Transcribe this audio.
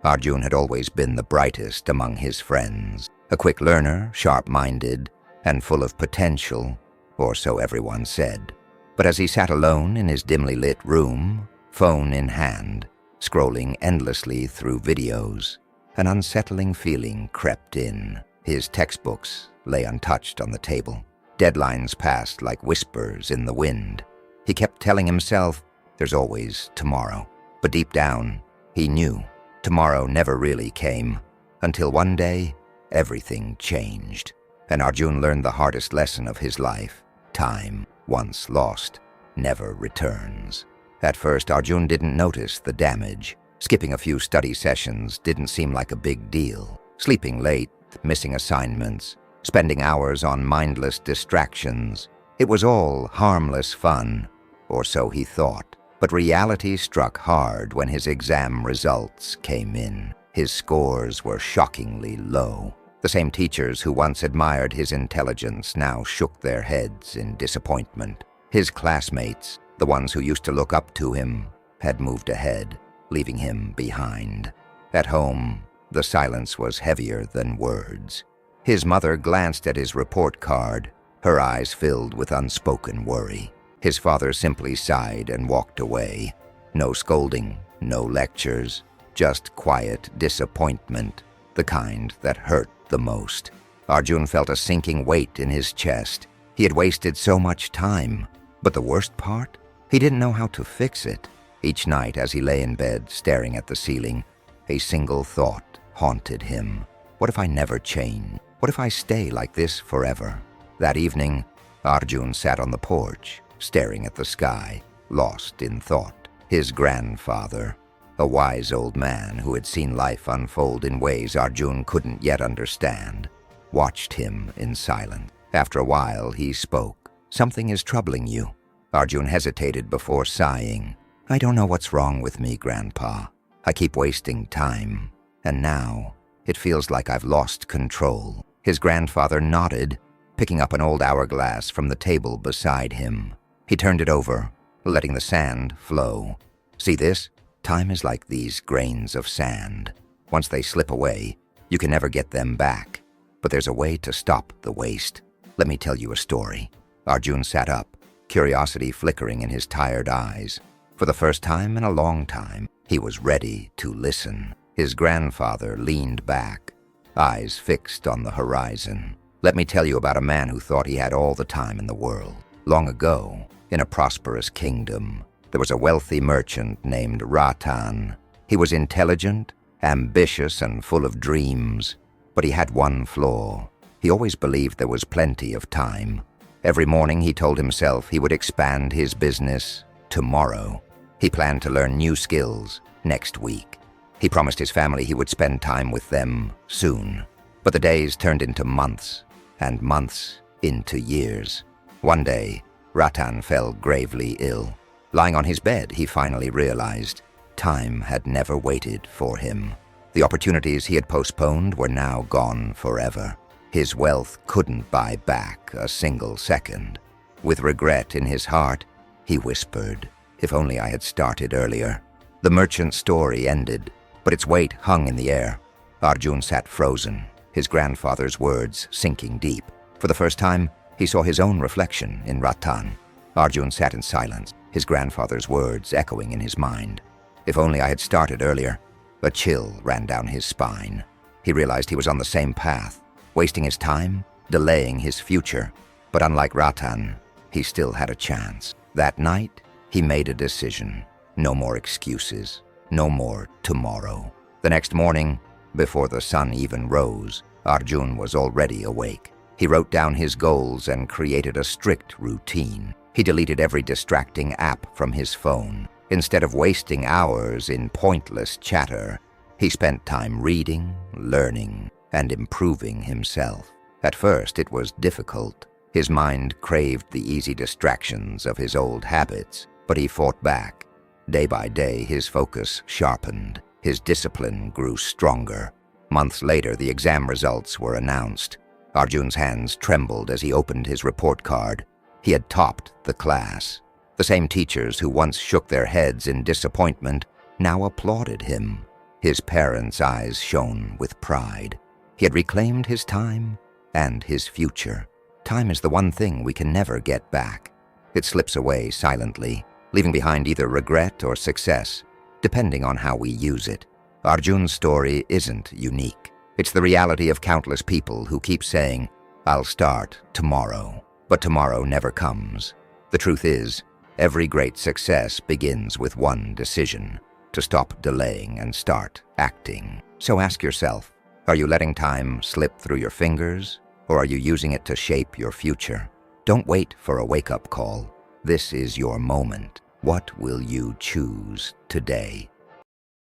Arjun had always been the brightest among his friends, a quick learner, sharp-minded, and full of potential, or so everyone said. But as he sat alone in his dimly lit room, phone in hand, scrolling endlessly through videos, an unsettling feeling crept in. His textbooks lay untouched on the table. Deadlines passed like whispers in the wind. He kept telling himself, there's always tomorrow. But deep down, he knew tomorrow never really came, until one day, everything changed. And Arjun learned the hardest lesson of his life. Time, once lost, never returns. At first, Arjun didn't notice the damage. Skipping a few study sessions didn't seem like a big deal. Sleeping late, missing assignments, spending hours on mindless distractions. It was all harmless fun, or so he thought. But reality struck hard when his exam results came in. His scores were shockingly low. The same teachers who once admired his intelligence now shook their heads in disappointment. His classmates, the ones who used to look up to him, had moved ahead, leaving him behind. At home, the silence was heavier than words. His mother glanced at his report card, her eyes filled with unspoken worry. His father simply sighed and walked away. No scolding, no lectures, just quiet disappointment, the kind that hurt the most. Arjun felt a sinking weight in his chest. He had wasted so much time, but the worst part? He didn't know how to fix it. Each night as he lay in bed staring at the ceiling, a single thought haunted him. What if I never change? What if I stay like this forever? That evening, Arjun sat on the porch, staring at the sky, lost in thought. His grandfather, a wise old man who had seen life unfold in ways Arjun couldn't yet understand, watched him in silence. After a while, he spoke. "Something is troubling you." Arjun hesitated before sighing. "I don't know what's wrong with me, Grandpa. I keep wasting time, and now it feels like I've lost control." His grandfather nodded, picking up an old hourglass from the table beside him. He turned it over, letting the sand flow. "See this? Time is like these grains of sand. Once they slip away, you can never get them back. But there's a way to stop the waste. Let me tell you a story." Arjun sat up, curiosity flickering in his tired eyes. For the first time in a long time, he was ready to listen. His grandfather leaned back, eyes fixed on the horizon. "Let me tell you about a man who thought he had all the time in the world. Long ago, in a prosperous kingdom, there was a wealthy merchant named Ratan. He was intelligent, ambitious, and full of dreams, but he had one flaw. He always believed there was plenty of time. Every morning he told himself he would expand his business tomorrow. He planned to learn new skills next week. He promised his family he would spend time with them soon. But the days turned into months, and months into years. One day, Ratan fell gravely ill. Lying on his bed, he finally realized time had never waited for him. The opportunities he had postponed were now gone forever. His wealth couldn't buy back a single second. With regret in his heart, he whispered, "If only I had started earlier." The merchant's story ended, but its weight hung in the air. Arjun sat frozen, his grandfather's words sinking deep. For the first time, he saw his own reflection in Ratan. Arjun sat in silence, his grandfather's words echoing in his mind. If only I had started earlier. A chill ran down his spine. He realized he was on the same path, wasting his time, delaying his future. But unlike Ratan, he still had a chance. That night, he made a decision. No more excuses. No more tomorrow. The next morning, before the sun even rose, Arjun was already awake. He wrote down his goals and created a strict routine. He deleted every distracting app from his phone. Instead of wasting hours in pointless chatter, he spent time reading, learning, and improving himself. At first, it was difficult. His mind craved the easy distractions of his old habits, but he fought back. Day by day, his focus sharpened. His discipline grew stronger. Months later, the exam results were announced. Arjun's hands trembled as he opened his report card. He had topped the class. The same teachers who once shook their heads in disappointment now applauded him. His parents' eyes shone with pride. He had reclaimed his time and his future. Time is the one thing we can never get back. It slips away silently, leaving behind either regret or success, depending on how we use it. Arjun's story isn't unique. It's the reality of countless people who keep saying, "I'll start tomorrow," but tomorrow never comes. The truth is, every great success begins with one decision: to stop delaying and start acting. So ask yourself, are you letting time slip through your fingers, or are you using it to shape your future? Don't wait for a wake-up call. This is your moment. What will you choose today?